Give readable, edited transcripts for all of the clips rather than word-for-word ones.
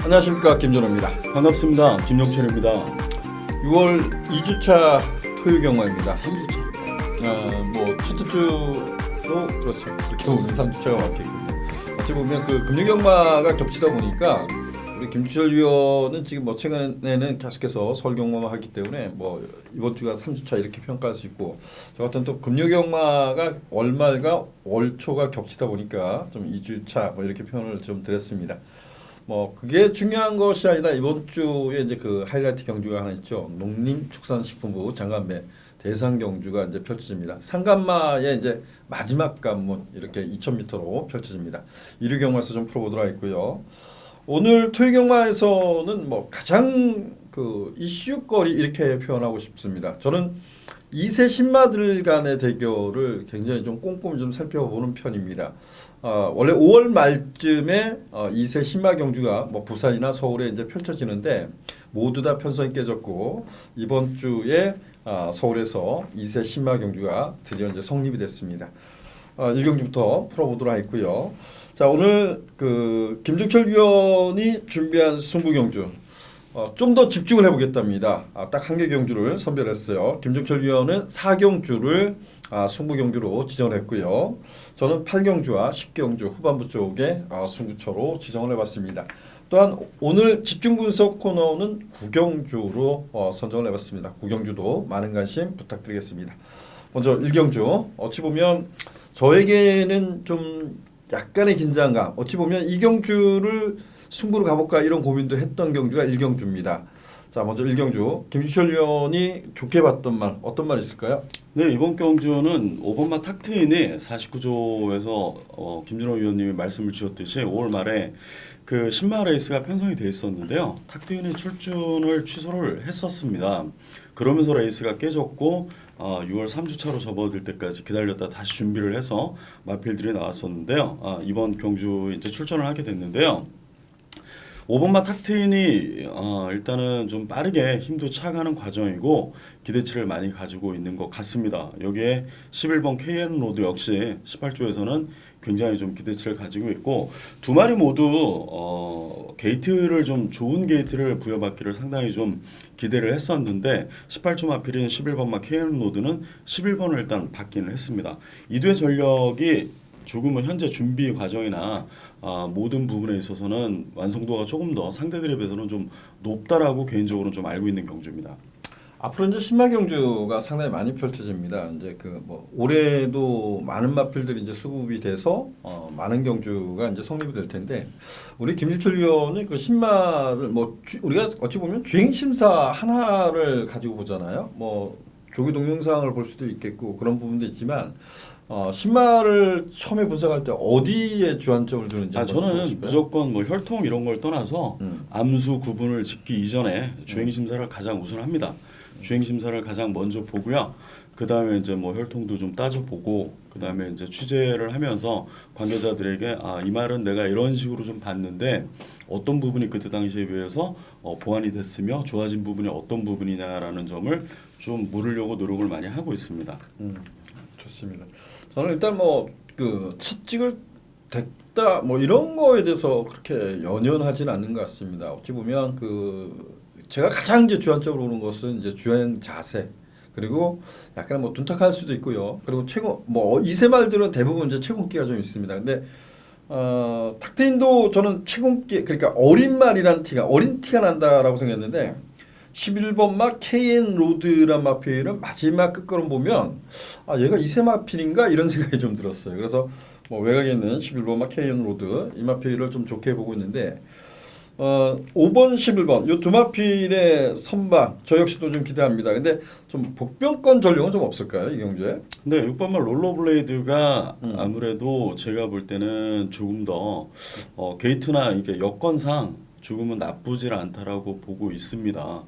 안녕하십니까, 김준호입니다. 반갑습니다. 김용철입니다. 6월 2주차 토요 경마입니다. 3주차. 첫째 주로 그렇죠. 그렇게 보면 3주차가 맞겠군요. 어찌 보면 그 금융 경마가 겹치다 보니까 우리 김주철 위원은 지금 최근에는 계속해서 서울 경마만 하기 때문에 이번 주가 3주차 이렇게 평가할 수 있고, 저 같은 또 금융 경마가 월말과 월초가 겹치다 보니까 좀 2주차 이렇게 표현을 좀 드렸습니다. 그게 중요한 것이 아니라 이번 주에 이제 그 하이라이트 경주가 하나 있죠. 농림축산식품부 장관배 대상 경주가 이제 펼쳐집니다. 상간마의 이제 마지막 관문 이렇게 2,000m로 펼쳐집니다. 1위 경마에서 좀 풀어보도록 하겠고요. 오늘 토요 경마에서는 가장 그 이슈거리 이렇게 표현하고 싶습니다. 저는 2세 신마들 간의 대결을 굉장히 좀 꼼꼼히 좀 살펴보는 편입니다. 원래 5월 말쯤에 2세 신마 경주가 부산이나 서울에 이제 펼쳐지는데 모두 다 편성이 깨졌고, 이번 주에 서울에서 2세 신마 경주가 드디어 이제 성립이 됐습니다. 1경주부터 풀어보도록 하겠고요. 자, 오늘 그 김종철 위원이 준비한 승부 경주 좀 더 집중을 해보겠답니다. 딱 한 개 경주를 선별했어요. 김종철 위원은 4경주를 승부 경주로 지정을 했고요. 저는 8경주와 10경주 후반부 쪽에 승부처로 지정을 해봤습니다. 또한 오늘 집중 분석 코너는 9경주로 선정을 해봤습니다. 9경주도 많은 관심 부탁드리겠습니다. 먼저 1경주, 어찌 보면 저에게는 좀 약간의 긴장감, 어찌 보면 이 경주를 승부로 가볼까 이런 고민도 했던 경주가 1경주입니다. 자, 먼저 1경주 김주철 위원이 좋게 봤던 말, 어떤 말 있을까요? 네, 이번 경주는 5번마 탁트인이 49조에서 김준호 위원님이 말씀을 주셨듯이 5월 말에 그 신마 레이스가 편성이 돼 있었는데요. 탁트인이 출준을 취소를 했었습니다. 그러면서 레이스가 깨졌고 6월 3주차로 접어들 때까지 기다렸다 다시 준비를 해서 마필들이 나왔었는데요. 이번 경주 이제 출전을 하게 됐는데요. 5번마 탁트인이 일단은 좀 빠르게 힘도 차가는 과정이고 기대치를 많이 가지고 있는 것 같습니다. 여기에 11번 KN 로드 역시 18조에서는 굉장히 좀 기대치를 가지고 있고, 두 마리 모두 게이트를 좀 좋은 게이트를 부여받기를 상당히 좀 기대를 했었는데 18조 마필인 11번마 KN 로드는 11번을 일단 받기는 했습니다. 이두의 전력이 조금은 현재 준비 과정이나 모든 부분에 있어서는 완성도가 조금 더 상대들에 비해서는 좀 높다라고 개인적으로 좀 알고 있는 경주입니다. 앞으로 이제 신마 경주가 상당히 많이 펼쳐집니다. 이제 올해도 많은 마필들이 이제 수급이 돼서 많은 경주가 이제 성립이 될 텐데, 우리 김주철 위원은 그 신마를 우리가 어찌 보면 주행 심사 하나를 가지고 보잖아요. 조기 동영상을 볼 수도 있겠고 그런 부분도 있지만, 신마를 처음에 분석할 때 어디에 주안점을 두는지 저는 무조건 혈통 이런 걸 떠나서 암수 구분을 짓기 이전에 주행 심사를 가장 우선합니다. 주행 심사를 가장 먼저 보고요. 그 다음에 이제 혈통도 좀 따져보고, 그 다음에 이제 취재를 하면서 관계자들에게 이 말은 내가 이런 식으로 좀 봤는데 어떤 부분이 그때 당시에 비해서 보완이 됐으며 좋아진 부분이 어떤 부분이냐라는 점을 좀 물으려고 노력을 많이 하고 있습니다. 좋습니다. 저는 일단 그 채찍을 댔다 이런 거에 대해서 그렇게 연연하지는 않는 것 같습니다. 어찌 보면 제가 가장 이제 주안점으로 보는 것은 이제 주행 자세, 그리고 약간 둔탁할 수도 있고요. 그리고 이세 말들은 대부분 이제 채공기가 좀 있습니다. 근데 탁트인도 저는 채공기, 그러니까 어린 티가 난다라고 생각했는데 11번 막 KN 로드란 마필은 마지막 끝걸음 보면 얘가 이세 마필인가 이런 생각이 좀 들었어요. 그래서 외곽에 있는 11번 막 KN 로드 이 마필을 좀 좋게 보고 있는데 5번 11번 이 두 마필의 선방 저 역시도 좀 기대합니다. 근데 좀 복병권 전력은 좀 없을까요, 이 경주에? 네, 6번마 롤러블레이드가 아무래도 제가 볼 때는 조금 더 게이트나 이게 여건상 조금은 나쁘질 않다라고 보고 있습니다.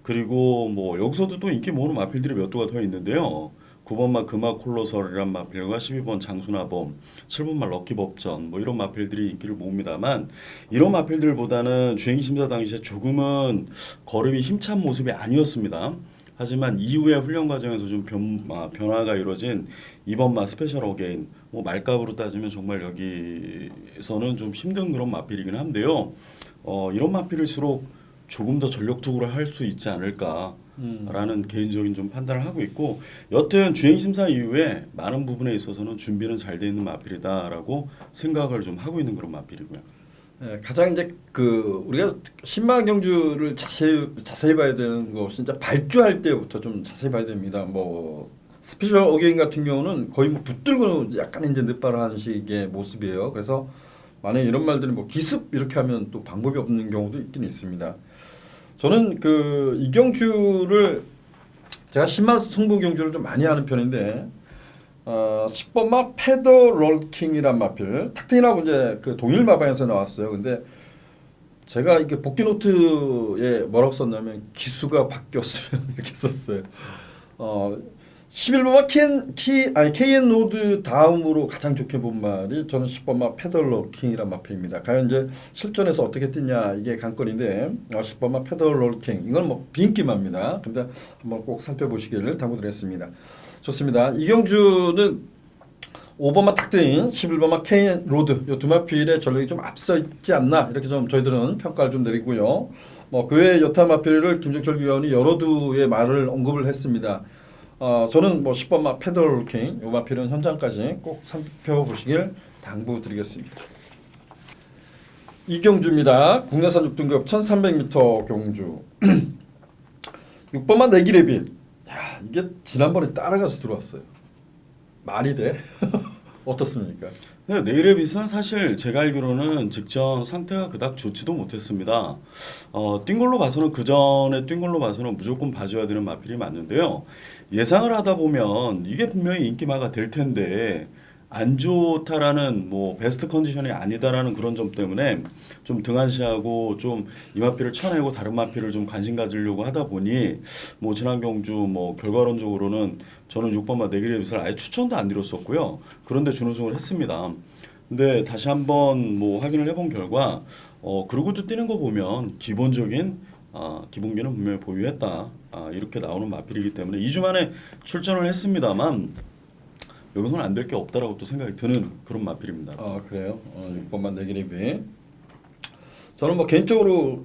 그리고 여기서도 또 인기 모으는 마필들이 몇 도가 더 있는데요. 9번마 금화콜로설이란 마필과 12번 장수나범, 7번마 럭키법전 이런 마필들이 인기를 모읍니다만, 이런 마필들보다는 주행심사 당시에 조금은 걸음이 힘찬 모습이 아니었습니다. 하지만 이후에 훈련 과정에서 좀 변화가 이루어진 이번마 스페셜 어게인 뭐 말값으로 따지면 정말 여기서는 좀 힘든 그런 마필이긴 한데요. 이런 마필일수록 조금 더 전력 투구를 할 수 있지 않을까라는 개인적인 좀 판단을 하고 있고, 여튼 주행 심사 이후에 많은 부분에 있어서는 준비는 잘 돼 있는 마필이다라고 생각을 좀 하고 있는 그런 마필이고요. 예, 가장 이제 그 우리가 신마 경주를 자세히 봐야 되는 거 진짜 발주할 때부터 좀 자세히 봐야 됩니다. 뭐 스페셜 어게인 같은 경우는 거의 뭐 붙들고 약간 이제 늦발하는 식의 모습이에요. 그래서 만약에 이런 말들이 뭐 기습 이렇게 하면 또 방법이 없는 경우도 있긴 있습니다. 저는 그 이 경주를 제가 신마 승부 경주를 좀 많이 하는 편인데 10번마 패더 롤킹이란 마필 탁트인하고 이제 그 동일 마방에서 나왔어요. 근데 제가 이게 복귀 노트에 뭐라고 썼냐면 기수가 바뀌었으면 이렇게 썼어요. 11번마 KN 노드 다음으로 가장 좋게 본 말이 저는 10번마 패더 롤킹이란 마필입니다. 과연 이제 실전에서 어떻게 뛰냐 이게 관건인데 10번마 패더 롤킹 이건 뭐 비인기마입니다. 근데 한번 꼭 살펴보시기를 당부드리겠습니다. 좋습니다. 이경주는 5번마 탁트인, 11번마 KN 로드 이 두 마필의 전력이 좀 앞서 있지 않나 이렇게 좀 저희들은 평가를 좀 내리고요. 뭐 그 외 여타 마필을 김정철 위원이 여러 두의 말을 언급을 했습니다. 저는 뭐 10번마 패더롤킹 이 마필은 현장까지 꼭 살펴보시길 당부드리겠습니다. 이경주입니다. 국내산 6등급 1300m 경주 6번마 내기레비. 야, 이게 지난번에 따라가서 들어왔어요. 말이 돼? 어떻습니까? 네, 네이레빗은 사실 제가 알기로는 직전 상태가 그닥 좋지도 못했습니다. 뛴 걸로 봐서는 그 전에 뛴 걸로 봐서는 무조건 봐줘야 되는 마필이 맞는데요. 예상을 하다 보면 이게 분명히 인기마가 될 텐데 안 좋다라는 뭐 베스트 컨디션이 아니다라는 그런 점 때문에 좀 등한시하고 좀 이 마필을 쳐내고 다른 마필을 좀 관심 가지려고 하다 보니 뭐 지난 경주 뭐 결과론적으로는 저는 6번마 네기레빗을 아예 추천도 안 드렸었고요. 그런데 준우승을 했습니다. 근데 다시 한번 뭐 확인을 해본 결과 그러고도 뛰는 거 보면 기본적인 기본기는 분명히 보유했다. 이렇게 나오는 마필이기 때문에 2주 만에 출전을 했습니다만 여기서는 안 될 게 없다라고 또 생각이 드는 그런 마필입니다. 그래요? 6번만 내기레비. 저는 뭐 개인적으로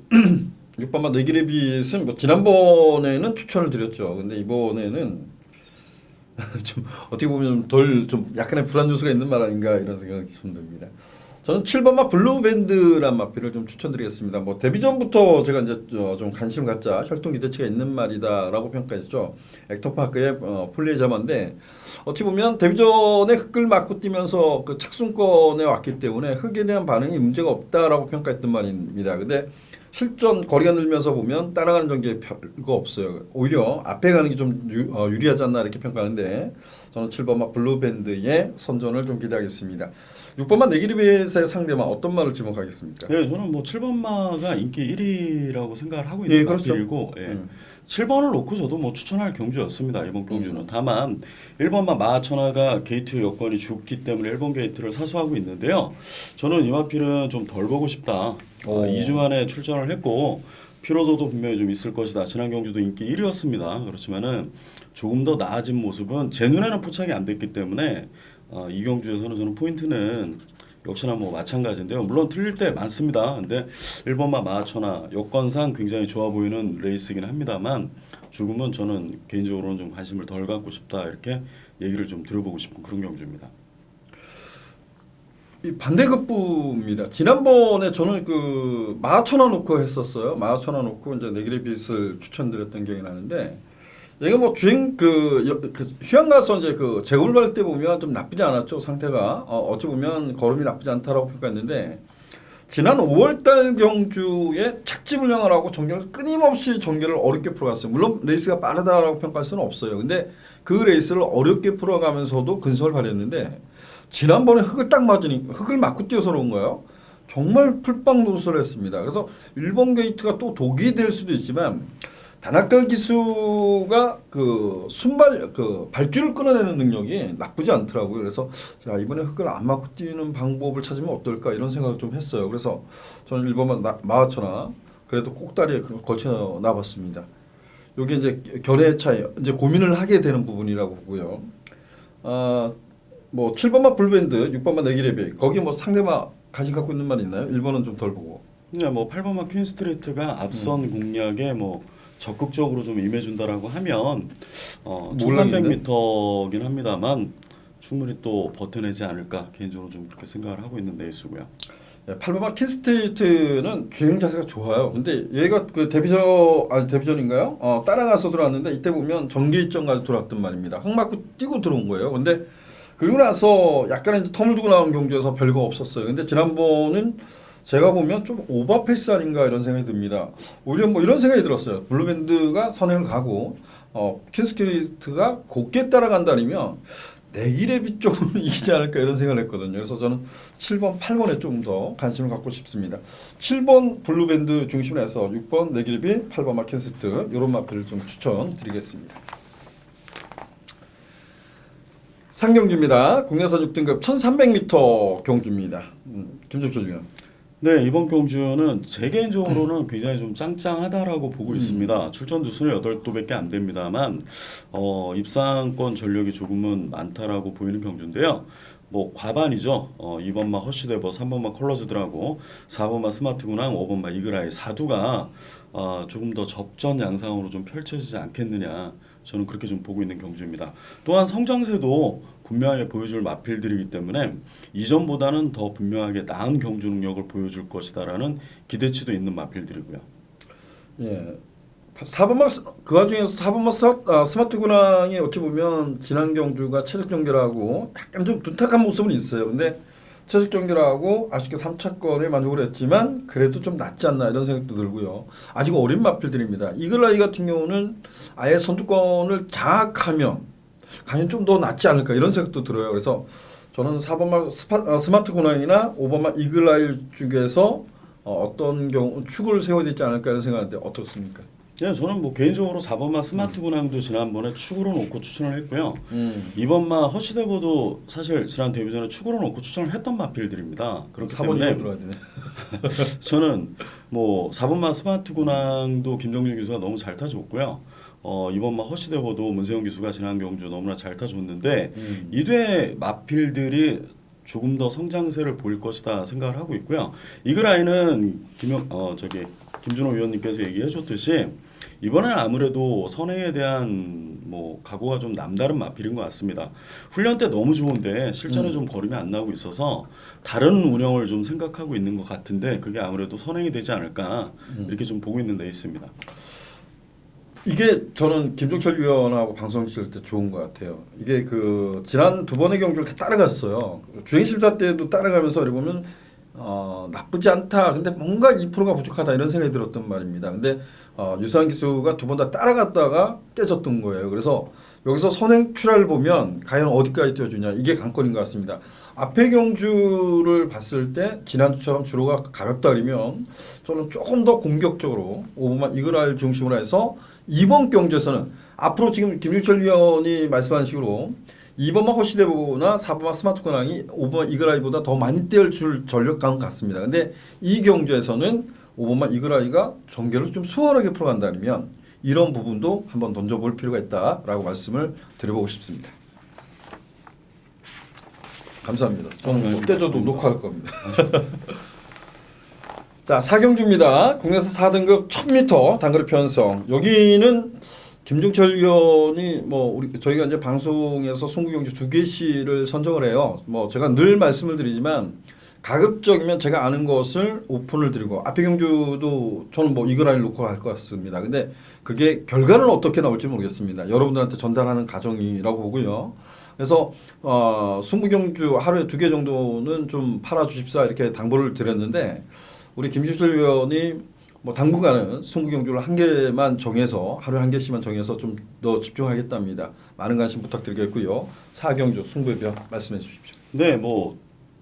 6번만 내기레비는 뭐 지난번에는 추천을 드렸죠. 근데 이번에는 좀 어떻게 보면 덜 좀 약간의 불안 요소가 있는 말 아닌가 이런 생각이 좀 듭니다. 저는 7번마 블루밴드란 마필을 좀 추천드리겠습니다. 뭐 데뷔전부터 제가 이제 좀 관심 갖자 혈통 기대치가 있는 말이다라고 평가했죠. 액터파크의 폴리에자마인데 어찌 보면 데뷔전에 흙을 맞고 뛰면서 그 착순권에 왔기 때문에 흙에 대한 반응이 문제가 없다라고 평가했던 말입니다. 근데 실전 거리가 늘면서 보면 따라가는 전기에 별거 없어요. 오히려 앞에 가는 게 좀 유리하지 않나 이렇게 평가하는데 저는 7번마 블루밴드의 선전을 좀 기대하겠습니다. 6번마 네기리벳의 상대만 어떤 말을 지목하겠습니까? 네, 저는 뭐 7번마가 인기 1위라고 생각을 하고 있는 마필이고 그렇죠. 7번을 놓고 저도 뭐 추천할 경주였습니다. 이번 경주는. 다만 1번마 마하천하가 게이트 여건이 좋기 때문에 1번 게이트를 사수하고 있는데요. 저는 이 마필은 좀 덜 보고 싶다. 2주 만에 출전을 했고 피로도도 분명히 좀 있을 것이다. 지난 경주도 인기 1위였습니다. 그렇지만은 조금 더 나아진 모습은 제 눈에는 포착이 안 됐기 때문에 이 경주에서는 저는 포인트는 역시나 뭐 마찬가지인데요. 물론 틀릴 때 많습니다. 근데 1번마 마하천하 여건상 굉장히 좋아 보이는 레이스이긴 합니다만 조금은 저는 개인적으로는 좀 관심을 덜 갖고 싶다. 이렇게 얘기를 좀 들어보고 싶은 그런 경주입니다. 이 반대급부입니다. 지난번에 저는 그 마하천하 놓고 했었어요. 마하천하 놓고 이제 네기레빗을 추천드렸던 기억이 나는데 얘가 뭐 주행 그 휴양 가서 이제 그 제공을 받을 때 보면 좀 나쁘지 않았죠. 상태가 어찌 보면 걸음이 나쁘지 않다라고 평가했는데 지난 5월달 경주에 착지불량을 하고 전개를 끊임없이 전개를 어렵게 풀어갔어요. 물론 레이스가 빠르다라고 평가할 수는 없어요. 근데 그 레이스를 어렵게 풀어가면서도 근성을 발휘했는데 지난번에 흙을 딱 맞으니 흙을 맞고 뛰어서 그런 거예요. 정말 풀빵 노릇을 했습니다. 그래서 1번 게이트가 또 독이 될 수도 있지만 다나카 기수가 그 순발 그 발주를 끌어내는 능력이 나쁘지 않더라고요. 그래서 자 이번에 흙을 안 맞고 뛰는 방법을 찾으면 어떨까 이런 생각을 좀 했어요. 그래서 저는 1번만 마하천하 그래도 꼭다리에 걸쳐 나봤습니다. 요게 이제 견해 차이, 이제 고민을 하게 되는 부분이라고 보고요. 뭐 7번마 블루밴드, 6번마 네기레비 거기 뭐 상대마 관심 갖고 있는 말 있나요? 1번은 좀 덜 보고. 네, 뭐 8번마 퀸스트레이트가 앞선 공략에 뭐 적극적으로 좀 임해준다라고 하면 1300m긴 합니다만 충분히 또 버텨내지 않을까 개인적으로 좀 그렇게 생각을 하고 있는 레이스고요. 8번마 퀸스트레이트는 주행 자세가 좋아요. 근데 얘가 그 데뷔전인가요? 따라가서 들어왔는데 이때 보면 전기 일정까지 들어왔단 말입니다. 흙 맞고 뛰고 들어온 거예요. 근데 그리고 나서 약간 이제 텀을 두고 나온 경주에서 별거 없었어요. 근데 지난번은 제가 보면 좀 오버 페이스 아닌가 이런 생각이 듭니다. 오히려 뭐 이런 생각이 들었어요. 블루밴드가 선행을 가고 퀸스트레이트가 곱게 따라간다면 내기레비 쪽으로 이기지 않을까 이런 생각을 했거든요. 그래서 저는 7번, 8번에 좀 더 관심을 갖고 싶습니다. 7번 블루밴드 중심으로 해서 6번 내기레비, 8번 마켓스트 이런 마필을 좀 추천드리겠습니다. 상경주입니다. 국내선 6등급 1300m 경주입니다. 김종철 위원. 네, 이번 경주는 제 개인적으로는 굉장히 좀 짱짱하다라고 보고 있습니다. 출전 두수는 8도밖에 안 됩니다만 입상권 전력이 조금은 많다라고 보이는 경주인데요. 뭐 과반이죠. 2번마 허쉬데버, 3번마 컬러즈드라고 4번마 스마트군항, 5번마 이글아이 4두가 조금 더 접전 양상으로 좀 펼쳐지지 않겠느냐. 저는 그렇게 좀 보고 있는 경주입니다. 또한 성장세도 분명하게 보여줄 마필들이기 때문에 이전보다는 더 분명하게 나은 경주 능력을 보여줄 것이다라는 기대치도 있는 마필들이고요. 예. 4번마 그 와중에서 4번마 스마트 군항이 어찌 보면 지난 경주가 최적 경기라고 약간 좀 둔탁한 모습은 있어요. 근데 최적 경기라고 아쉽게 3차권에 만족을 했지만 그래도 좀 낫지 않나 이런 생각도 들고요. 아직 어린 마필들입니다. 이글라이 같은 경우는 아예 선두권을 장악하면 과연 좀 더 낫지 않을까 이런 생각도 들어요. 그래서 저는 4번마 스마트 군항이나 5번마 이글라이 중에서 어떤 경우 축을 세워야 되지 않을까 이런 생각하는데 어떻습니까? 예, 저는 뭐 개인적으로 4번마 스마트 군항도 지난번에 축으로 놓고 추천을 했고요. 2번마 허쉬데버도 사실 지난 데뷔전에 축으로 놓고 추천을 했던 마필들입니다. 그렇기 때문에 들어야 되네. 저는 뭐 4번마 스마트 군항도 김정준 기수가 너무 잘 타줬고요. 2번마 허쉬데버도 문세영 기수가 지난 경주 너무나 잘 타줬는데 이대 마필들이 조금 더 성장세를 보일 것이다 생각을 하고 있고요. 이글아이는 김준호 위원님께서 얘기해줬듯이 이번에는 아무래도 선행에 대한 뭐 각오가 좀 남다른 마필인 것 같습니다. 훈련 때 너무 좋은데 실전에 좀 거름이 안 나오고 있어서 다른 운영을 좀 생각하고 있는 것 같은데 그게 아무래도 선행이 되지 않을까 이렇게 좀 보고 있는 데 있습니다. 이게 저는 김종철 위원하고 방송 찍을 때 좋은 것 같아요. 이게 그 지난 두 번의 경주를 다 따라갔어요. 주행심사 때도 따라가면서 이렇게 보면 나쁘지 않다. 근데 뭔가 2%가 부족하다 이런 생각이 들었던 말입니다. 근데 유수한 기수가 두 번 다 따라갔다가 깨졌던 거예요. 그래서 여기서 선행 출하를 보면 과연 어디까지 뛰어주냐 이게 관건인 것 같습니다. 앞에 경주를 봤을 때 지난주처럼 주로가 가볍다 그러면 저는 조금 더 공격적으로 5번만 이글아이를 중심으로 해서 이번 경주에서는 앞으로 지금 김유철 위원이 말씀하신 식으로 2번만 허쉬데버나 4번만 스마트콘항이 5번만 이글아이보다 더 많이 뛰어줄 전력감은 같습니다. 근데 이 경주에서는 5번만 이글아이가 전개를 좀 수월하게 풀어간다면 이런 부분도 한번 던져볼 필요가 있다라고 말씀을 드려보고 싶습니다. 감사합니다. 저는 못 떼줘도 녹화할 겁니다. 자, 4경주입니다. 국내에서 4등급 1000m 단거리 편성. 여기는 김종철 위원이 저희가 이제 방송에서 송구경주 2개시를 선정을 해요. 제가 늘 말씀을 드리지만 가급적이면 제가 아는 것을 오픈을 드리고 앞에 경주도 저는 이글아이를 놓고 갈 것 같습니다. 근데 그게 결과는 어떻게 나올지 모르겠습니다. 여러분들한테 전달하는 과정이라고 보고요. 그래서 승부경주 하루에 2개 정도는 좀 팔아주십사 이렇게 당부를 드렸는데 우리 김종철 위원이 당분간은 승부경주를 1개만 정해서 하루에 1개씩만 정해서 좀 더 집중하겠답니다. 많은 관심 부탁드리겠고요. 4경주 승부의 별 말씀해 주십시오. 네,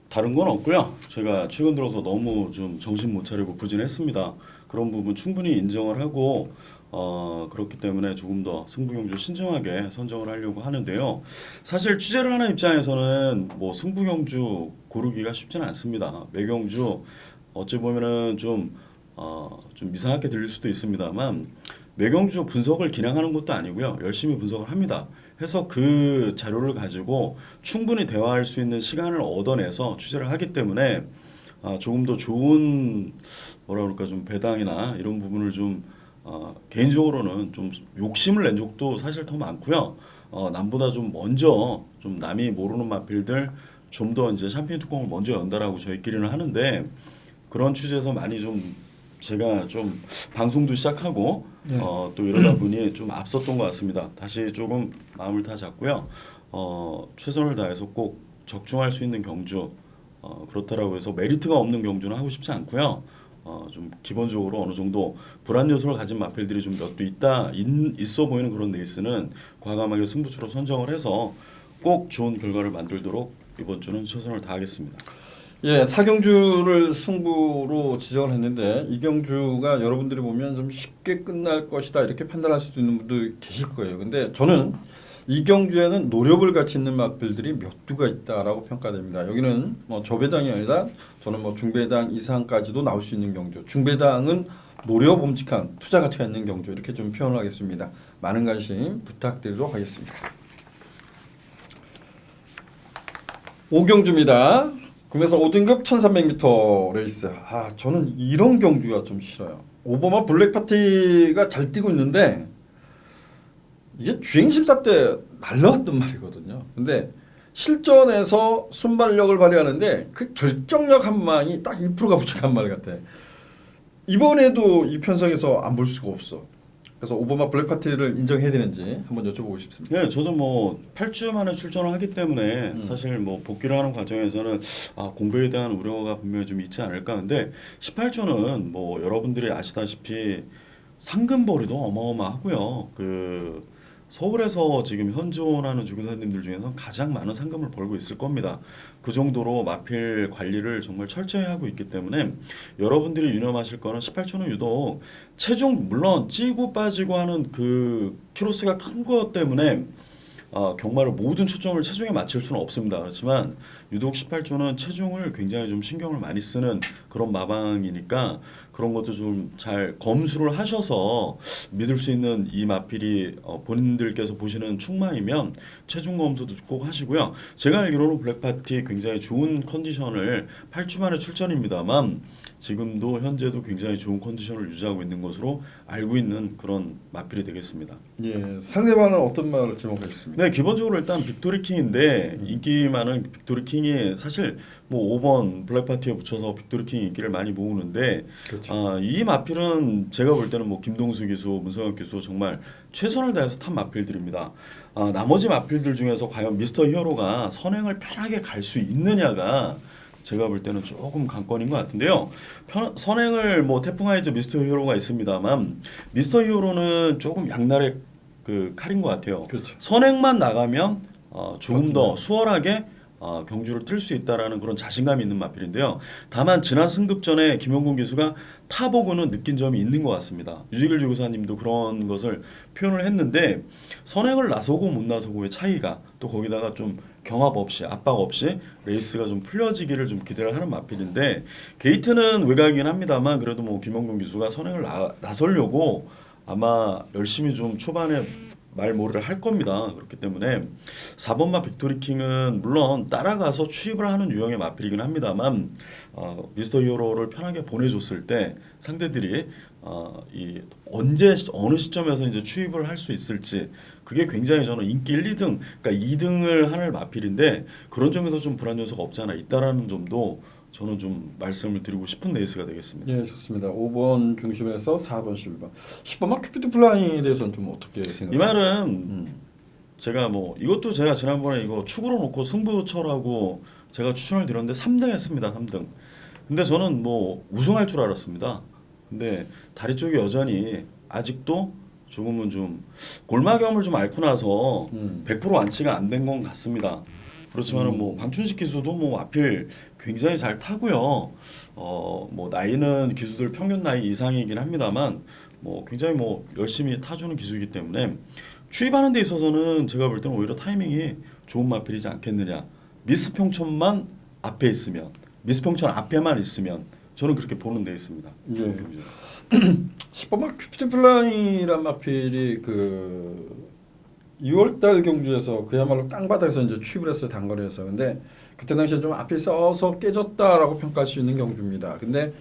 다른 건 없고요. 제가 최근 들어서 너무 좀 정신 못 차리고 부진했습니다. 그런 부분 충분히 인정을 하고 그렇기 때문에 조금 더 승부경주 신중하게 선정을 하려고 하는데요. 사실 취재를 하는 입장에서는 승부경주 고르기가 쉽지는 않습니다. 매경주 어찌 보면은 좀 좀 이상하게 들릴 수도 있습니다만 매경주 분석을 기량하는 것도 아니고요. 열심히 분석을 합니다. 해서 그 자료를 가지고 충분히 대화할 수 있는 시간을 얻어내서 취재를 하기 때문에 조금 더 좋은 뭐라 그럴까 좀 배당이나 이런 부분을 좀 개인적으로는 좀 욕심을 낸 적도 사실 더 많고요. 남보다 좀 먼저 좀 남이 모르는 마필들 좀 더 이제 샴페인 뚜껑을 먼저 연다라고 저희끼리는 하는데 그런 취지에서 많이 좀 제가 좀 방송도 시작하고 네. 또 이러다 보니 좀 앞섰던 것 같습니다. 다시 조금 마음을 다 잡고요. 최선을 다해서 꼭 적중할 수 있는 경주 그렇다라고 해서 메리트가 없는 경주는 하고 싶지 않고요. 좀 기본적으로 어느 정도 불안 요소를 가진 마필들이 좀 몇 도 있어 보이는 그런 레이스는 과감하게 승부처로 선정을 해서 꼭 좋은 결과를 만들도록 이번 주는 최선을 다하겠습니다. 예, 사경주를 승부로 지정을 했는데 이 경주가 여러분들이 보면 좀 쉽게 끝날 것이다 이렇게 판단할 수도 있는 분도 계실 거예요. 근데 저는 이 경주에는 노력을 같이 있는 마필들이 몇 두가 있다라고 평가됩니다. 여기는 뭐 저배당이 아니라 저는 뭐 중배당 이상까지도 나올 수 있는 경주. 중배당은 노려봄직한 투자 가치가 있는 경주 이렇게 좀 표현을 하겠습니다. 많은 관심 부탁드리도록 하겠습니다. 5경주입니다. 국내선 5등급 1300m 레이스. 저는 이런 경주가 좀 싫어요. 오버마 블랙파티가 잘 뛰고 있는데 이게 주행심사 때 날라왔던 말이거든요. 근데 실전에서 순발력을 발휘하는데 그 결정력 한 방이 딱 2%가 부족한 말 같아. 이번에도 이 편성에서 안 볼 수가 없어. 그래서 오버마 블랙파티를 인정해야 되는지 한번 여쭤보고 싶습니다. 네, 저도 뭐 8주 만에 출전을 하기 때문에 사실 뭐 복귀를 하는 과정에서는 공백에 대한 우려가 분명히 좀 있지 않을까. 근데 18조는 뭐 여러분들이 아시다시피 상금벌이도 어마어마하고요. 그 서울에서 지금 현존하는 조교사님들 중에서 가장 많은 상금을 벌고 있을 겁니다. 그 정도로 마필 관리를 정말 철저히 하고 있기 때문에 여러분들이 유념하실 거는 18초는 유독 체중 물론 찌고 빠지고 하는 그 키로수가 큰 것 때문에 경마를 모든 초점을 체중에 맞출 수는 없습니다. 그렇지만 유독 18조는 체중을 굉장히 좀 신경을 많이 쓰는 그런 마방이니까 그런 것도 좀 잘 검수를 하셔서 믿을 수 있는 이 마필이 본인들께서 보시는 충마이면 체중 검수도 꼭 하시고요. 제가 알기로는 블랙파티 굉장히 좋은 컨디션을 8주 만에 출전입니다만 지금도 현재도 굉장히 좋은 컨디션을 유지하고 있는 것으로 알고 있는 그런 마필이 되겠습니다. 예, 상대방은 어떤 말을 지목하셨습니까? 네, 기본적으로 일단 빅토리킹인데 인기 많은 빅토리킹이 사실 뭐 5번 블랙파티에 붙여서 빅토리킹 인기를 많이 모으는데 그렇죠. 이 마필은 제가 볼 때는 뭐 김동수 기수, 문성혁 기수 정말 최선을 다해서 탄 마필들입니다. 나머지 마필들 중에서 과연 미스터 히어로가 선행을 편하게 갈 수 있느냐가 제가 볼 때는 조금 관건인 것 같은데요. 선행을 뭐 태풍하이즈 미스터 히어로가 있습니다만 미스터 히어로는 조금 양날의 그 칼인 것 같아요. 그렇죠. 선행만 나가면 조금 더 수월하게 경주를 뛸 수 있다라는 그런 자신감이 있는 마필인데요. 다만 지난 승급전에 김영곤 기수가 타보고는 느낀 점이 있는 것 같습니다. 유지길 조교사님도 그런 것을 표현을 했는데 선행을 나서고 못 나서고의 차이가 또 거기다가 좀 경합 없이 압박 없이 레이스가 좀 풀려지기를 좀 기대를 하는 마필인데 게이트는 외곽이긴 합니다만 그래도 뭐 김영곤 기수가 선행을 나서려고 아마 열심히 좀 초반에 말모를 할 겁니다. 그렇기 때문에 4번마 빅토리킹은 물론 따라가서 추입을 하는 유형의 마필이긴 합니다만 미스터 히어로를 편하게 보내줬을 때 상대들이 이 언제 어느 시점에서 이제 추입을 할 수 있을지 그게 굉장히 저는 인기 1, 2등 그러니까 2등을 하는 마필인데 그런 점에서 좀 불안 요소가 없지 않아 있다라는 점도 저는 좀 말씀을 드리고 싶은 레이스가 되겠습니다. 예, 좋습니다. 5번 중심에서 4번, 11번. 10번만 큐피드 플라잉에 대해서는 좀 어떻게 생각하세요? 이 말은 제가 뭐 이것도 제가 지난번에 이거 축으로 놓고 승부처라고 제가 추천을 드렸는데 3등 했습니다. 3등. 근데 저는 뭐 우승할 줄 알았습니다. 근데 다리 쪽이 여전히 아직도 조금은 좀 골마겸을 좀 앓고 나서 100% 완치가 안 된 건 같습니다. 그렇지만은 뭐 방춘식 기수도 뭐 앞을 굉장히 잘 타고요. 뭐 나이는 기수들 평균 나이 이상이긴 합니다만 뭐 굉장히 뭐 열심히 타주는 기수이기 때문에 추입하는 데 있어서는 제가 볼 때는 오히려 타이밍이 좋은 마필이지 않겠느냐. 미스 평촌만 앞에 있으면 미스 평촌 앞에만 있으면 저는 그렇게 보는 데 있습니다. 예. 10번마 큐피드 플라잉이란 마필이 그 2월달 경주에서 그야말로 깡바닥에서 이제 취입을 했어요, 단거리에서. 근데 그때 당시에 좀 앞이 써서 깨졌다라고 평가할 수 있는 경주입니다. 근데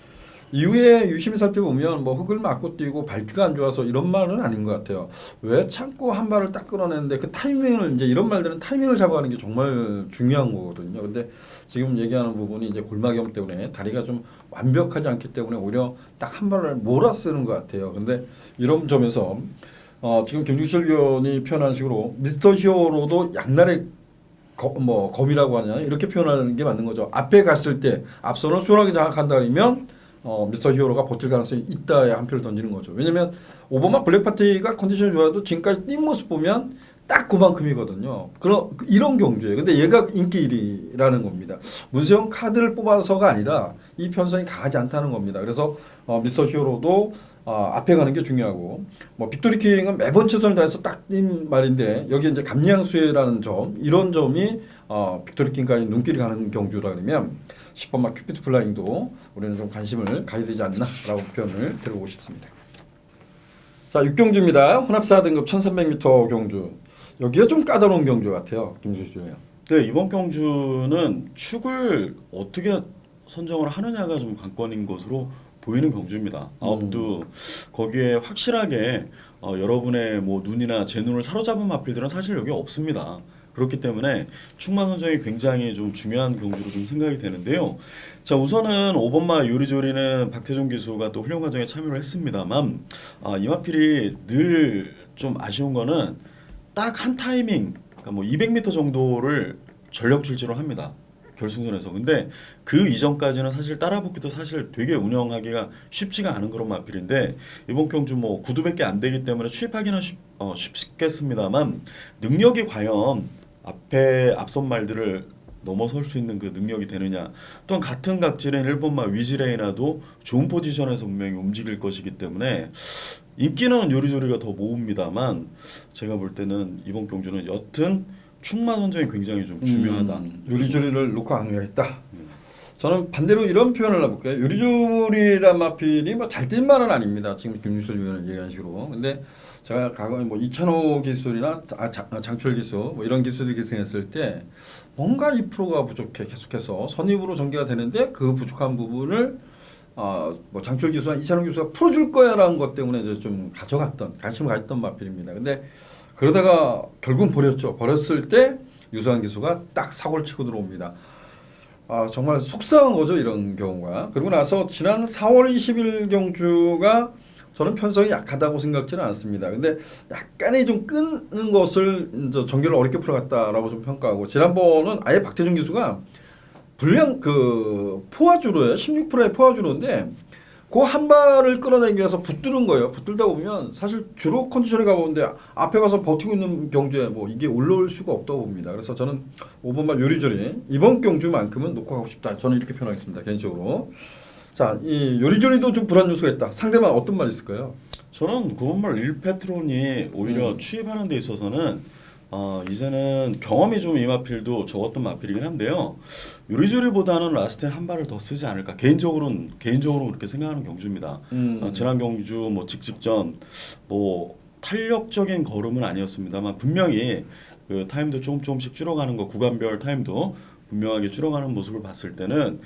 이후에 유심히 살펴보면 뭐 흙을 맞고 뛰고 발주가 안 좋아서 이런 말은 아닌 것 같아요. 왜 참고 한 발을 딱 끌어내는데 그 타이밍을 이제 이런 말들은 타이밍을 잡아가는 게 정말 중요한 거거든요. 근데 지금 얘기하는 부분이 이제 골마경 때문에 다리가 좀 완벽하지 않기 때문에 오히려 딱 한 발을 몰아 쓰는 것 같아요. 근데 이런 점에서 지금 김중철 위원이 표현한 식으로 미스터 히어로도 양날의 검이라고 하냐 이렇게 표현하는 게 맞는 거죠. 앞에 갔을 때 앞선을 수월하게 장악한다면 미스터 히어로가 버틸 가능성이 있다에 한 표를 던지는 거죠. 왜냐면 오바마 블랙파티가 컨디션이 좋아도 지금까지 뛴 모습 보면 딱 그만큼이거든요. 이런 경주예요. 근데 얘가 인기 1위라는 겁니다. 문세영 카드를 뽑아서가 아니라 이 편성이 강하지 않다는 겁니다. 그래서 미스터 히어로도 앞에 가는 게 중요하고 뭐 빅토리 킹은 매번 최선을 다해서 딱 뛴 말인데 여기 이제 감량수혜라는 점 이런 점이 빅토리 킹까지 눈길이 가는 경주라 그러면 10번마 큐피드 플라잉도 우리는 좀 관심을 가야 되지 않나라고 표현을 드리고 싶습니다. 자 6경주입니다. 혼합 4등급 1300m 경주. 여기가 좀 까다로운 경주 같아요. 김주주예요. 네, 이번 경주는 축을 어떻게 선정을 하느냐가 좀 관건인 것으로 보이는 경주입니다. 아홉도 거기에 확실하게 여러분의 뭐 눈이나 제 눈을 사로잡은 마필들은 사실 여기 없습니다. 그렇기 때문에 축마 선정이 굉장히 좀 중요한 경주로 좀 생각이 되는데요. 자 우선은 5번마 요리조리는 박태종 기수가 또 훈련 과정에 참여를 했습니다만 이 마필이 늘 좀 아쉬운 거는 딱 한 타이밍, 그러니까 뭐 200m 정도를 전력 출지를 합니다. 결승선에서. 근데 그 이전까지는 사실 따라붙기도 사실 되게 운영하기가 쉽지가 않은 그런 마필인데 이번 경주 뭐 구두밖에 안 되기 때문에 취입하기는 쉽겠습니다만 능력이 과연 앞선 말들을 넘어설 수 있는 그 능력이 되느냐. 또한 같은 각질인 1번마 위즈레이나도 좋은 포지션에서 분명히 움직일 것이기 때문에 인기는 요리조리가 더 모읍니다만 제가 볼 때는 이번 경주는 여튼 축마 선정이 굉장히 좀 중요하다. 요리조리를 놓고 강요했다. 저는 반대로 이런 표현을 해볼게요. 요리조리란 마필이 뭐 잘 뛴 말은 아닙니다. 지금 김유철 위원이 얘기한 식으로. 근데 제가 과거에 뭐 이찬호 기술이나 장철 기술 뭐 이런 기술이 기승했을 때 뭔가 2%가 부족해 계속해서 선입으로 전개가 되는데 그 부족한 부분을 뭐 장철 기수나 이찬호 기수가 풀어줄 거야라는 것 때문에 이제 좀 관심을 가졌던 마필입니다. 근데 그러다가 결국은 버렸죠. 버렸을 때 유수한 기수가 딱 사고를 치고 들어옵니다. 정말 속상한 거죠, 이런 경우가. 그리고 나서 지난 4월 20일 경주가 저는 편성이 약하다고 생각지는 않습니다. 근데 약간의 좀 끊는 것을 이제 전개를 어렵게 풀어갔다라고 좀 평가하고 지난번은 아예 박태준 기수가 불량 그 포화주로예요. 16%의 포화주로인데 그 한 발을 끌어내기 위해서 붙들은 거예요. 붙들다 보면 사실 주로 컨디션이 가보는데 앞에 가서 버티고 있는 경주에 뭐 이게 올라올 수가 없다고 봅니다. 그래서 저는 5번마 요리조리 이번 경주만큼은 놓고 가고 싶다. 저는 이렇게 표현하겠습니다. 개인적으로. 자, 이 요리조리도 좀 불안 요소가 있다. 상대방 어떤 말이 있을까요? 저는 9번마 릴페트론이 오히려 취입하는 데 있어서는 이제는 경험이 좀 이 마필도 적었던 마필이긴 한데요. 요리조리보다는 라스트에 한 발을 더 쓰지 않을까. 개인적으로는 그렇게 생각하는 경주입니다. 지난 경주 뭐 직전 뭐 탄력적인 걸음은 아니었습니다만 분명히 그 타임도 조금씩 줄어가는 거 구간별 타임도 분명하게 줄어가는 모습을 봤을 때는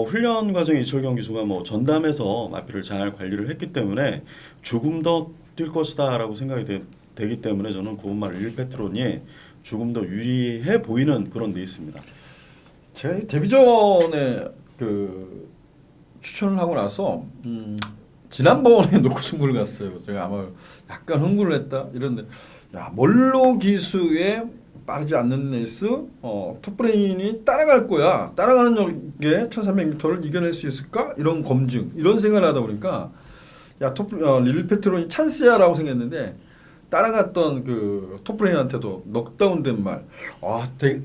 훈련 과정에 이철경 기수가 뭐 전담해서 마필을 잘 관리를 했기 때문에 조금 더 뛸 것이다라고 생각이 되기 때문에 저는 9번마 릴페트론이 조금 더 유리해 보이는 그런 데 있습니다. 제가 데뷔전에 그 추천을 하고 나서 지난번에 놓고 승부를 갔어요. 제가 아마 약간 흥분을 했다 이런데 야 멀로 기수에 빠르지 않는 레이스 톱브레인이 따라갈 거야. 따라가는 게 1300m를 이겨낼 수 있을까? 이런 검증 이런 생각을 하다 보니까 야 릴페트론이 찬스야라고 생각했는데 따라갔던 그 톱브레인한테도 넉다운된 말,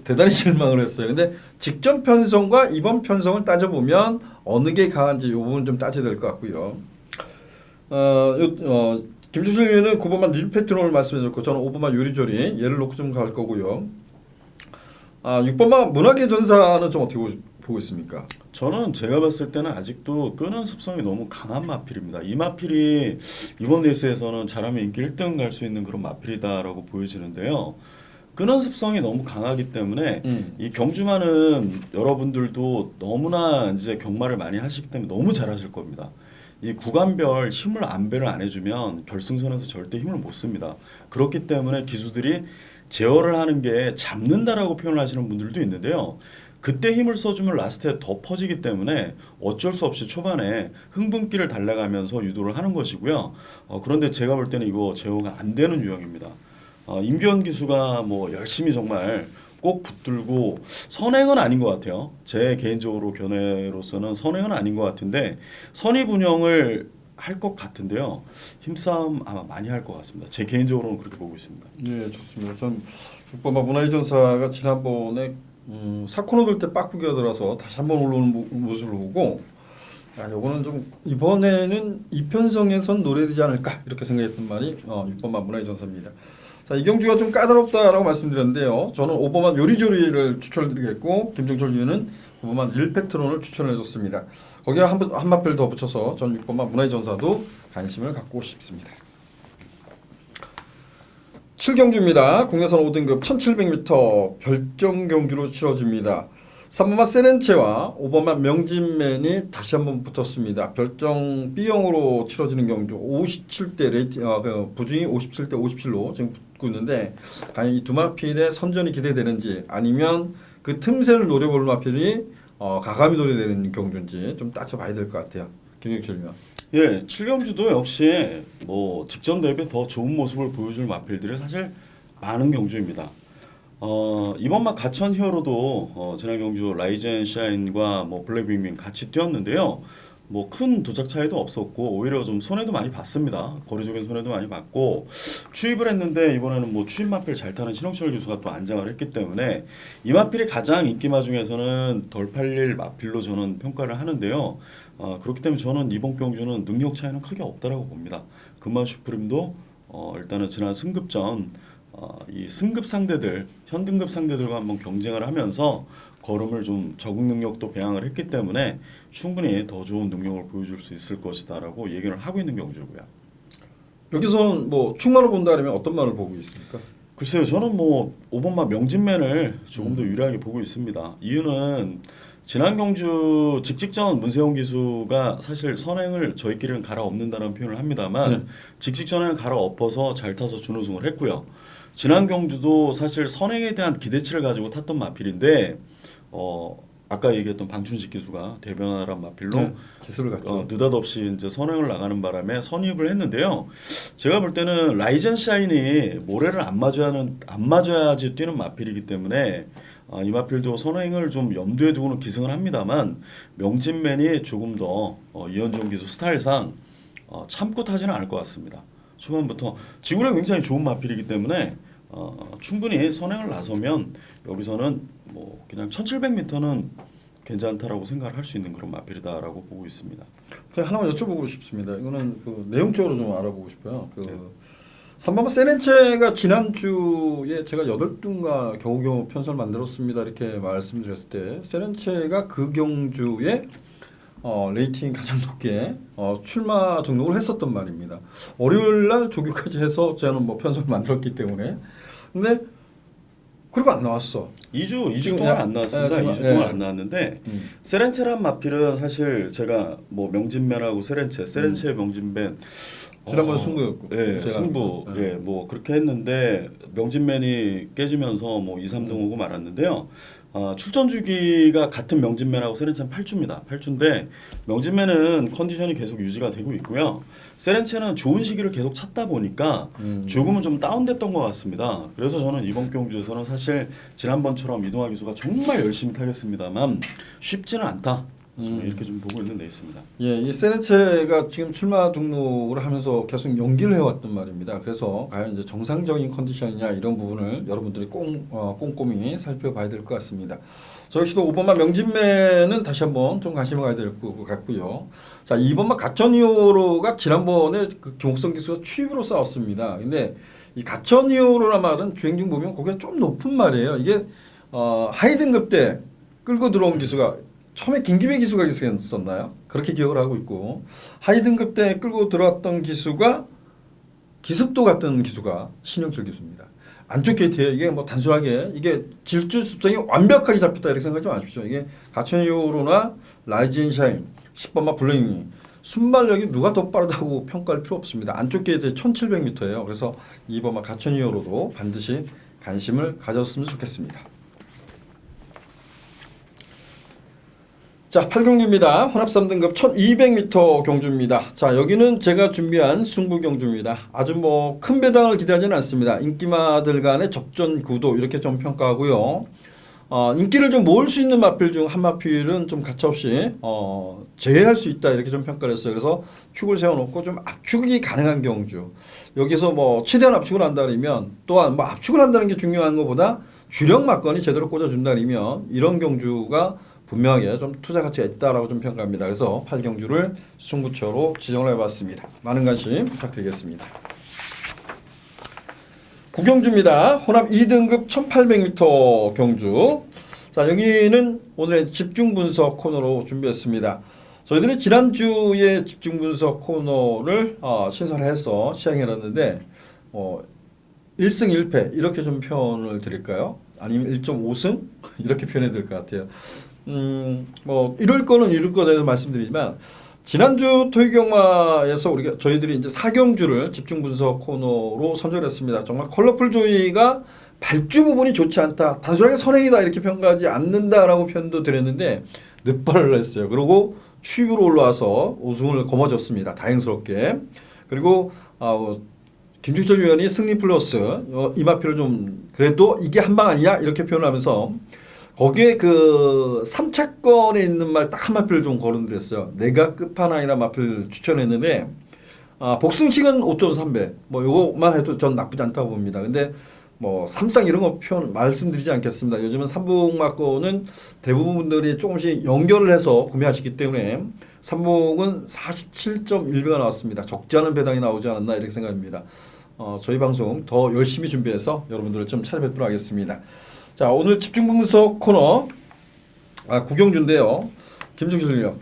대단히 실망을 했어요. 근데 직전 편성과 이번 편성을 따져보면 어느 게 강한지 이 부분 좀 따져야 될 것 같고요. 김주실 의원은 9번만 릴페트론을 말씀해줬고 저는 5번만 요리조리 얘를 놓고 좀 갈 거고요. 6번만 문학의 전사는 좀 어떻게 보고 있습니까? 저는 제가 봤을 때는 아직도 끄는 습성이 너무 강한 마필입니다. 이 마필이 이번 레이스에서는 잘하면 인기 1등 갈 수 있는 그런 마필이다라고 보여지는데요. 끄는 습성이 너무 강하기 때문에 이 경주마는 여러분들도 너무나 이제 경마를 많이 하시기 때문에 너무 잘하실 겁니다. 이 구간별 힘을 안배를 안 해주면 결승선에서 절대 힘을 못 씁니다. 그렇기 때문에 기수들이 제어를 하는 게 잡는다라고 표현을 하시는 분들도 있는데요. 그때 힘을 써주면 라스트에 더 퍼지기 때문에 어쩔 수 없이 초반에 흥분기를 달래가면서 유도를 하는 것이고요. 그런데 제가 볼 때는 이거 제어가 안 되는 유형입니다. 임기현 기수가 뭐 열심히 정말 꼭 붙들고 선행은 아닌 것 같아요. 제 개인적으로 견해로서는 선행은 아닌 것 같은데 선입 운영을 할 것 같은데요. 힘싸움 아마 많이 할 것 같습니다. 제 개인적으로는 그렇게 보고 있습니다. 네, 좋습니다. 전 6번 문화의 전사가 지난번에 사코너 돌 때 빠꾸기가 들어서 다시 한번 올라오는 모습을 보고 요거는 좀 이번에는 이편성에선 노래되지 않을까 이렇게 생각했던 말이 6번만 문화의 전사입니다. 자, 이 경주가 좀 까다롭다라고 말씀드렸는데요. 저는 5번만 요리조리를 추천드리겠고 김종철 위원은 5번만 1패트론을 추천해줬습니다. 거기에 한 마필 더 붙여서 전 6번만 문화의 전사도 관심을 갖고 싶습니다. 7경주입니다. 국내선 5등급 1700m 별정 경주로 치러집니다. 3번만 세렌체와 5번만 명진맨이 다시 한번 붙었습니다. 별정 B형으로 치러지는 경주 57대 레이팅 부중이 57대 57로 지금 붙고 있는데 과연 이 두 마필의 선전이 기대되는지 아니면 그 틈새를 노려볼 마필이 가감히 노려되는 경주인지 좀 따져봐야 될 것 같아요. 김영철 위원. 예, 7경주도 역시 뭐 직전 대비 더 좋은 모습을 보여줄 마필들이 사실 많은 경주입니다. 이번만 가천 히어로도 지난 경주 라이젠 샤인과 뭐 블랙윙윙 같이 뛰었는데요. 뭐 큰 도착 차이도 없었고 오히려 좀 손해도 많이 봤습니다. 거리적인 손해도 많이 봤고 추입을 했는데 이번에는 뭐 추입 마필 잘 타는 신홍철 교수가 또 안장을 했기 때문에 이 마필이 가장 인기마 중에서는 덜 팔릴 마필로 저는 평가를 하는데요. 그렇기 때문에 저는 이번 경주는 능력 차이는 크게 없다라고 봅니다. 금만 슈프림도 일단은 지난 승급전 이 승급 상대들, 현등급 상대들과 한번 경쟁을 하면서 걸음을 좀 적응 능력도 배양을 했기 때문에 충분히 더 좋은 능력을 보여줄 수 있을 것이다라고 얘기를 하고 있는 경주고요. 여기서는 뭐 충만을 본다면 어떤 말을 보고 있습니까? 글쎄요, 저는 뭐 5번마 명진맨을 조금 더 유리하게 보고 있습니다. 이유는 지난 경주 직직전 문세영 기수가 사실 선행을 저희끼리는 갈아엎는다는 표현을 합니다만 직직전에는 갈아엎어서 잘 타서 준우승을 했고요. 지난 경주도 사실 선행에 대한 기대치를 가지고 탔던 마필인데 아까 얘기했던 방춘식 기수가 대변하란 마필로 기술을 갖죠. 느닷없이 이제 선행을 나가는 바람에 선입을 했는데요. 제가 볼 때는 라이젠 샤인이 모래를 안 맞아야지 뛰는 마필이기 때문에 이 마필도 선행을 좀 염두에 두고는 기승을 합니다만 명진맨이 조금 더 이현정 기수 스타일상 참고 타지는 않을 것 같습니다. 초반부터 지구력이 굉장히 좋은 마필이기 때문에 충분히 선행을 나서면 여기서는 뭐 그냥 1700m는 괜찮다라고 생각을 할 수 있는 그런 마필이다라고 보고 있습니다. 제가 하나만 여쭤보고 싶습니다. 이거는 그 내용적으로 좀 알아보고 싶어요. 3번마 세렌체가 지난주에 제가 8등가 겨우겨우 편성을 만들었습니다 이렇게 말씀드렸을 때 세렌체가 그 경주에 레이팅이 가장 높게 출마 등록을 했었던 말입니다. 월요일날 조교까지 해서 저는 뭐 편성을 만들었기 때문에 근데 그리고 안 나왔어. 2주 동안 안 나왔습니다. 2주 동안 안 나왔는데 세렌체란 마필은 사실 제가 뭐 명진맨하고 세렌체 명진맨 지난번 승부였고. 예, 승부. 예, 뭐 그렇게 했는데 명진맨이 깨지면서 뭐 2, 3등 오고 말았는데요. 출전 주기가 같은 명진맨하고 세렌체는 8주입니다. 8주인데 명진맨은 컨디션이 계속 유지가 되고 있고요. 세렌체는 좋은 시기를 계속 찾다 보니까 조금은 좀 다운됐던 것 같습니다. 그래서 저는 이번 경주에서는 사실 지난번처럼 이동화 기수가 정말 열심히 타겠습니다만 쉽지는 않다. 이렇게 좀 보고 있는 데 있습니다. 예, 이 세렌체가 지금 출마 등록을 하면서 계속 연기를 해왔단 말입니다. 그래서 과연 이제 정상적인 컨디션이냐 이런 부분을 여러분들이 꼼꼼히 살펴봐야 될 것 같습니다. 저 역시도 5번마 명진맨은 다시 한번 좀 관심을 가야 될 것 같고요. 자, 2번마 가천이오로가 지난번에 그 김옥성 기수가 추입으로 싸웠습니다. 근데 이 가천이오로란 말은 주행 중 보면 거기가 좀 높은 말이에요. 이게 하이 등급 때 끌고 들어온 기수가 처음에 김기배 기수가 있었나요? 그렇게 기억을 하고 있고 하위 등급 때 끌고 들어왔던 기수가 기습도 갔던 기수가 신영철 기수입니다. 안쪽 게이트에 이게 뭐 단순하게 이게 질주 습성이 완벽하게 잡혔다 이렇게 생각하지 마십시오. 이게 가천이오로나 라이젠샤인 10번마 블랙이 순발력이 누가 더 빠르다고 평가할 필요 없습니다. 안쪽 게이트에 1700m예요. 그래서 2번마 가천이오로도 반드시 관심을 가졌으면 좋겠습니다. 자, 8경주입니다. 혼합 3등급 1200m 경주입니다. 자, 여기는 제가 준비한 승부 경주입니다. 아주 뭐 큰 배당을 기대하지는 않습니다. 인기마들 간의 접전 구도 이렇게 좀 평가하고요. 인기를 좀 모을 수 있는 마필 중 한 마필은 좀 가차없이 제외할 수 있다 이렇게 좀 평가를 했어요. 그래서 축을 세워놓고 좀 압축이 가능한 경주. 여기서 뭐 최대한 압축을 한다 그러면 또한 뭐 압축을 한다는 게 중요한 것보다 주력 막건이 제대로 꽂아준다 그러면 이런 경주가 분명하게 좀 투자 가치가 있다라고 좀 평가합니다. 그래서 8경주를 승부처로 지정을 해봤습니다. 많은 관심 부탁드리겠습니다. 9경주입니다. 혼합 2등급 1800m 경주. 자, 여기는 오늘의 집중 분석 코너로 준비했습니다. 저희들이 지난주에 집중 분석 코너를 신설해서 시행해놨는데 1승 1패 이렇게 좀 표현을 드릴까요? 아니면 1.5승 이렇게 표현해야 될 것 같아요. 뭐 이럴 거는 이럴 거에 대해서 말씀드리지만 지난주 토익경마에서 저희들이 이제 4경주를 집중 분석 코너로 선정했습니다. 정말 컬러풀 조이가 발주 부분이 좋지 않다. 단순하게 선행이다 이렇게 평가하지 않는다라고 표현도 드렸는데 늦발을 했어요. 그리고 추입으로 올라와서 우승을 거머쥐었습니다. 다행스럽게. 그리고 김충철 위원이 승리 플러스 이마표를 좀 그래도 이게 한 방 아니냐 이렇게 표현하면서 거기에 그 3차권에 있는 말 딱 한 마필을 좀 거론드렸어요. 내가 끝판왕이라 마필 추천했는데 복승식은 5.3배 뭐 요것만 해도 전 나쁘지 않다고 봅니다. 근데 뭐 삼상 이런 거 표현 말씀드리지 않겠습니다. 요즘은 삼봉마권은 대부분 분들이 조금씩 연결을 해서 구매하시기 때문에 삼봉은 47.1배가 나왔습니다. 적지 않은 배당이 나오지 않았나 이렇게 생각합니다. 저희 방송 더 열심히 준비해서 여러분들을 좀 찾아뵙도록 하겠습니다. 자, 오늘 집중 분석 코너 9경주인데요. 김충철 위원,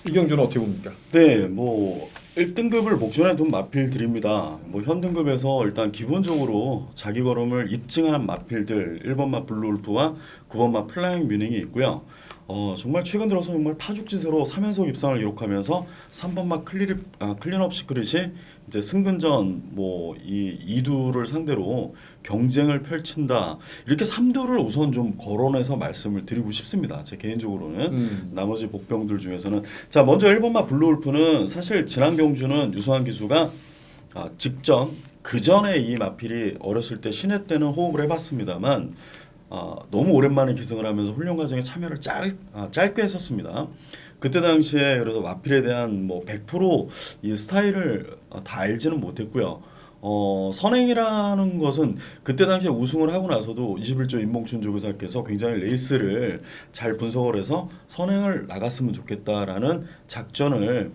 이 경주는 어떻게 봅니까? 네, 뭐 1등급을 목전에 둔 마필 드립니다. 뭐 현등급에서 일단 기본적으로 자기 걸음을 입증한 마필들 1번마 블루울프와 9번마 플라잉 뮤닝이 있고요. 정말 최근 들어서 정말 파죽지세로 3연속 입상을 기록하면서 3번마 클린업 시크릿이 이제 승근전 뭐 이 2두를 상대로 경쟁을 펼친다. 이렇게 3두를 우선 좀 거론해서 말씀을 드리고 싶습니다. 제 개인적으로는 나머지 복병들 중에서는 자, 먼저 1번마 블루울프는 사실 지난 경주는 유수환 기수가 직전 그 전에 이 마필이 어렸을 때 신예 때는 호흡을 해봤습니다만 너무 오랜만에 기승을 하면서 훈련 과정에 참여를 짧게 했었습니다. 그때 당시에 그래서 마필에 대한 뭐 100%이 스타일을 다 알지는 못했고요. 선행이라는 것은 그때 당시에 우승을 하고 나서도 21조 임봉춘 조교사께서 굉장히 레이스를 잘 분석을 해서 선행을 나갔으면 좋겠다라는 작전을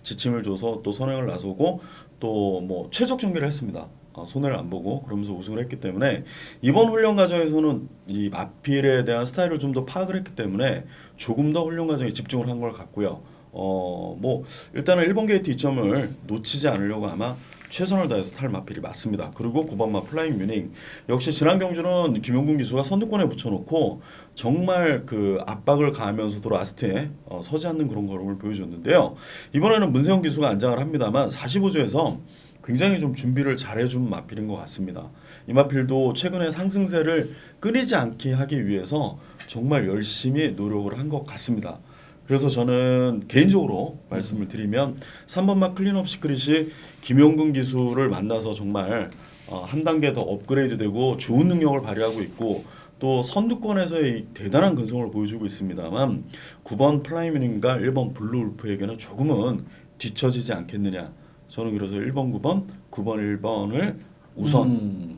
지침을 줘서 또 선행을 나서고 또 뭐 최적 전개를 했습니다. 손해를 안 보고 그러면서 우승을 했기 때문에 이번 훈련 과정에서는 이 마필에 대한 스타일을 좀 더 파악을 했기 때문에 조금 더 훈련 과정에 집중을 한 걸 같고요. 뭐 일단은 1번 게이트 2점을 놓치지 않으려고 아마 최선을 다해서 탈 마필이 맞습니다. 그리고 9번마 플라잉 뮤닝 역시 지난 경주는 김용gun 기수가 선두권에 붙여놓고 정말 그 압박을 가하면서도 라스트에 서지 않는 그런 걸음을 보여줬는데요. 이번에는 문세영 기수가 안장을 합니다만 45조에서 굉장히 좀 준비를 잘해준 마필인 것 같습니다. 이 마필도 최근에 상승세를 끊이지 않게 하기 위해서 정말 열심히 노력을 한 것 같습니다. 그래서 저는 개인적으로 말씀을 드리면 3번마 클린업 시크릿이 김용gun 기수를 만나서 정말 한 단계 더 업그레이드되고 좋은 능력을 발휘하고 있고 또 선두권에서의 대단한 근성을 보여주고 있습니다만 9번 플라이밍과 1번 블루울프에게는 조금은 뒤처지지 않겠느냐. 저는 그래서 1번, 9번, 9번, 1번을 우선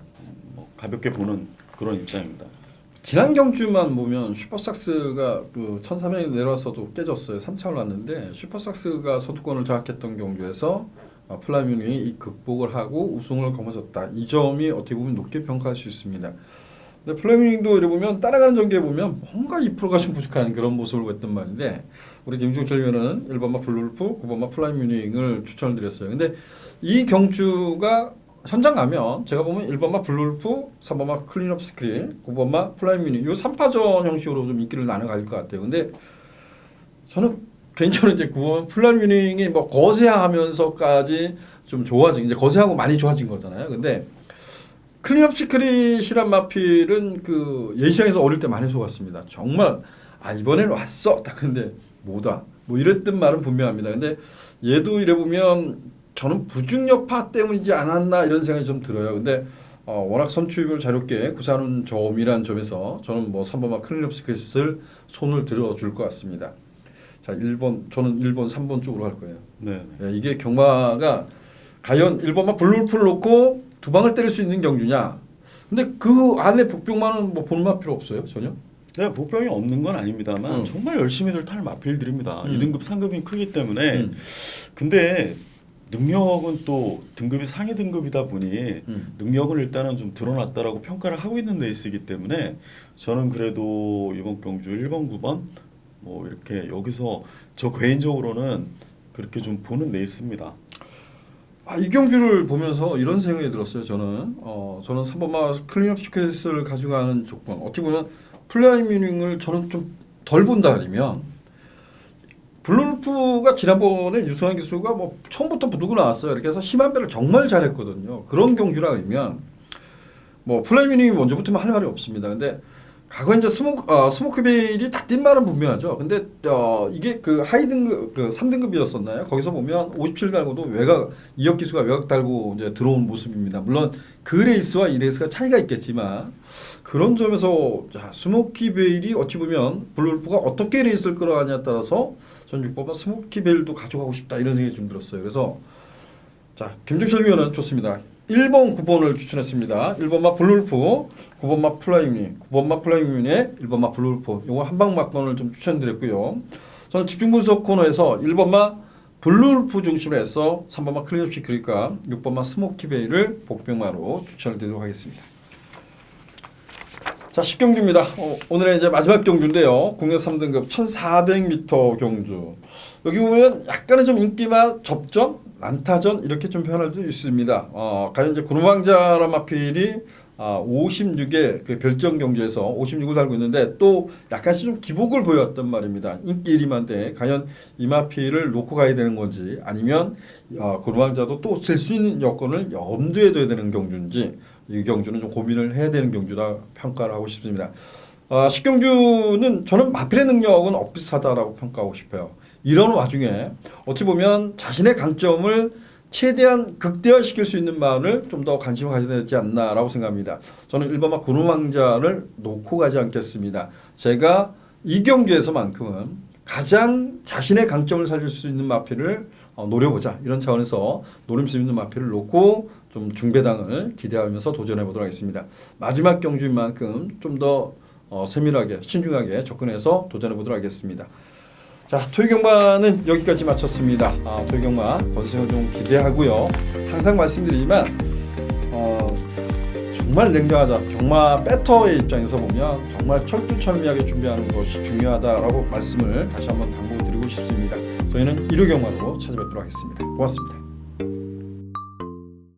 가볍게 보는 그런 입장입니다. 지난 경주만 보면 슈퍼삭스가 그 1300이 내려와서도 깨졌어요. 3차를 났는데 슈퍼삭스가 선두권을 장악했던 경주에서 플라이밍이 극복을 하고 우승을 거머쥐었다. 이 점이 어떻게 보면 높게 평가할 수 있습니다. 근데 플레밍도 이래 보면 따라가는 전개에 보면 뭔가 2%가 좀 부족한 그런 모습을 보였단 말인데 우리 김종철 위원은 1번마 블루울프, 9번마 플라이 뮤닝을 추천을 드렸어요. 근데 이 경주가 현장 가면 제가 보면 1번마 블루울프, 3번마 클린업 스크린, 9번마 플라이 뮤닝 이 3파전 형식으로 좀 인기를 나눠갈 것 같아요. 근데 저는 개인적으로 이제 9번 플라이 뮤닝이 뭐 거세하면서까지 좀 좋아진 이제 거세하고 많이 좋아진 거잖아요. 근데 클린업 시크릿이란 마필은 그 예시장에서 어릴 때 많이 속았습니다. 정말 이번에는 왔어 딱 근데 뭐다 뭐 이랬던 말은 분명합니다. 근데 얘도 이래 보면 저는 부중력파 때문이지 않았나 이런 생각이 좀 들어요. 근데 워낙 선출을 자유롭게 구사하는 점이란 점에서 저는 뭐 3번마 클린업 시크릿을 손을 들어줄 것 같습니다. 자 1번 저는 1번 3번 쪽으로 할 거예요. 네. 네, 이게 경마가 과연 1번마 블루울프를 놓고 두 방을 때릴 수 있는 경주냐? 근데 그 안에 복병만은 뭐 볼맛 필요 없어요 전혀. 네, 복병이 없는 건 아닙니다만 정말 열심히들 탈 마필들입니다. 2등급, 3급이 크기 때문에 근데 능력은 또 등급이 상위 등급이다 보니 능력은 일단은 좀 드러났다라고 평가를 하고 있는 레이스이기 때문에 저는 그래도 이번 경주 1번, 9번 뭐 이렇게 여기서 저 개인적으로는 그렇게 좀 보는 레이스입니다. 이 경주를 보면서 이런 생각이 들었어요. 저는 3번마 클린업 시크릿을 가져가는 조건 어떻게 보면 플라이 뮤닝을 저는 좀 덜 본다 그러면 블루울프가 지난번에 유승환 기수가 뭐 처음부터 부두고 나왔어요. 이렇게 해서 심한 배를 정말 잘했거든요. 그런 경주라 그러면 뭐 플라이 뮤닝이 먼저부터만 할 말이 없습니다. 근데 과거 이제 스모크베일이 다 뛴 말은 분명하죠. 근데 이게 그 하이 등급 그 3등급이었었나요? 거기서 보면 57 달고도 외곽 이혁 기수가 외곽 달고 이제 들어온 모습입니다. 물론 그 레이스와 이 레이스가 차이가 있겠지만 그런 점에서 자, 스모키베일이 어찌 보면 블루울프가 어떻게 레이스를 끌어가냐에 따라서 전 6번만 스모키베일도 가져가고 싶다 이런 생각이 좀 들었어요. 그래서 자 김종철 위원은 좋습니다. 1번, 9번을 추천했습니다. 1번마 블루울프, 9번마 플라이뮤닝, 9번마 플라이뮤닝에 1번마 블루울프. 요거 한방 막번을 좀 추천드렸고요. 저는 집중 분석 코너에서 1번마 블루울프 중심으로 해서 3번마 클린업 시크릿과 6번마 스모키베이를 복병마로 추천을 드리도록 하겠습니다. 자, 10경주입니다. 오늘의 이제 마지막 경주인데요. 공략 3등급 1400m 경주. 여기 보면 약간은 좀 인기만 접전, 난타전 이렇게 좀 표현할 수 있습니다. 과연 이제 구름왕자란 마필이 56의 그 별정 경주에서 56을 달고 있는데 또 약간씩 좀 기복을 보였단 말입니다. 인기 1위만데 과연 이 마필을 놓고 가야 되는 건지 아니면 구름왕자도 또 질 수 있는 여건을 염두에 둬야 되는 경주인지 이 경주는 좀 고민을 해야 되는 경주다 평가를 하고 싶습니다. 10경주는 저는 마필의 능력은 엇비슷하다라고 평가하고 싶어요. 이런 와중에 어찌 보면 자신의 강점을 최대한 극대화시킬 수 있는 마음을 좀 더 관심을 가져야 되지 않나라고 생각합니다. 저는 1번마 구름왕자를 놓고 가지 않겠습니다. 제가 이 경주에서만큼은 가장 자신의 강점을 살릴 수 있는 마필을 노려보자 이런 차원에서 노릴 수 있는 마필을 놓고 좀 중배당을 기대하면서 도전해 보도록 하겠습니다. 마지막 경주인 만큼 좀 더 세밀하게 신중하게 접근해서 도전해 보도록 하겠습니다. 자, 토요경마는 여기까지 마쳤습니다. 토요경마 건승을 좀 기대하고요. 항상 말씀드리지만 정말 냉정하자. 경마 배터의 입장에서 보면 정말 철두철미하게 준비하는 것이 중요하다라고 말씀을 다시 한번 당부드리고 싶습니다. 저희는 1호 경마로 찾아뵙도록 하겠습니다. 고맙습니다.